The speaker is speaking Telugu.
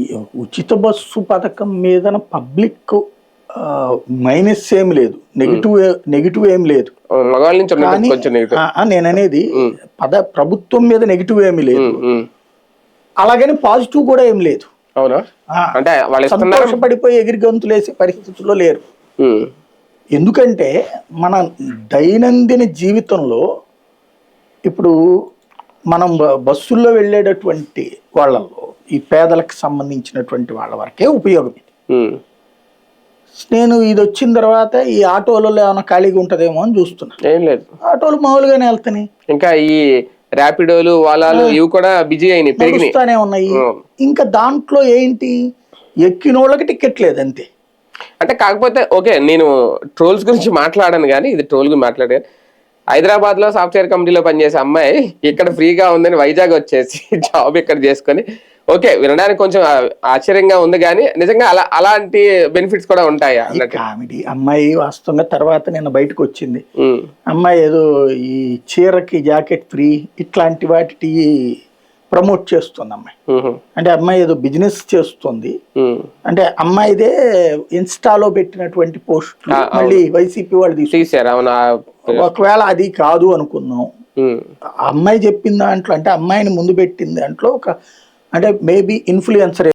ఈ ఉచిత బస్సు పథకం మీద పబ్లిక్ మైనస్ ఏమి లేదు, నెగిటివ్ ఏమి లేదు. మగవాళ్ళ నుంచి ఉన్నది కానీ కొంచెం నెగటివ్. నేను అనేది ప్రభుత్వం మీద నెగిటివ్ ఏమి లేదు, అలాగని పాజిటివ్ కూడా ఏమి లేదు. అవునా? అంటే వాళ్ళు సంతోషపడిపోయి ఎగిరి గంతులేసే పరిస్థితుల్లో లేరు. ఎందుకంటే మన దైనందిన జీవితంలో ఇప్పుడు మనం బస్సుల్లో వెళ్ళేటటువంటి వాళ్ళలో ఈ పేదలకు సంబంధించినటువంటి వాళ్ళ వరకే ఉపయోగం ఇది. నేను ఇది వచ్చిన తర్వాత ఈ ఆటోలలో ఏమైనా ఖాళీగా ఉంటదేమో అని చూస్తున్నా. ఏం లేదు, ఆటోలు మామూలుగానే వెళ్తాయి. ఇంకా ఈ ర్యాపిడోలు వాళ్ళాలు ఇవి కూడా బిజీ అయినాయి, పెరిగినాయి ఉన్నాయి. ఇంకా దాంట్లో ఏంటి, ఎక్కిన వాళ్ళకి టికెట్ లేదు అంతే. అంటే కాకపోతే ఓకే, నేను ట్రోల్స్ గురించి మాట్లాడాను కానీ ఇది ట్రోల్ గురించి మాట్లాడాను. హైదరాబాద్ లో సాఫ్ట్వేర్ కంపెనీలో పనిచేసే అమ్మాయి ఇక్కడ ఫ్రీగా ఉందని వైజాగ్ వచ్చేసి జాబ్ ఇక్కడ చేసుకొని, ఓకే వినడానికి కొంచెం ఆశ్చర్యంగా ఉంది కానీ నిజంగా అలాంటి బెనిఫిట్స్ కూడా ఉంటాయా అన్నట్టు. కామెడీ అమ్మాయి వాస్తవంగా తర్వాత నిన్న బయటకు వచ్చింది. అమ్మాయి ఏదో ఈ చీరకి జాకెట్ ఫ్రీ ఇట్లాంటి వాటి ప్రమోట్ చేస్తుంది అమ్మాయి. అంటే అమ్మాయి ఏదో బిజినెస్ చేస్తుంది. అంటే అమ్మాయిదే ఇన్స్టాలో పెట్టినటువంటి పోస్ట్ మళ్ళీ వైసీపీ వాళ్ళు తీసారు. అవునా? ఒకవేళ అది కాదు అనుకుందాం, అమ్మాయి చెప్పిన దాంట్లో అంటే అమ్మాయిని ముందు పెట్టిన దాంట్లో ఒక అంటే మేబీ ఇన్ఫ్లుయెన్సర్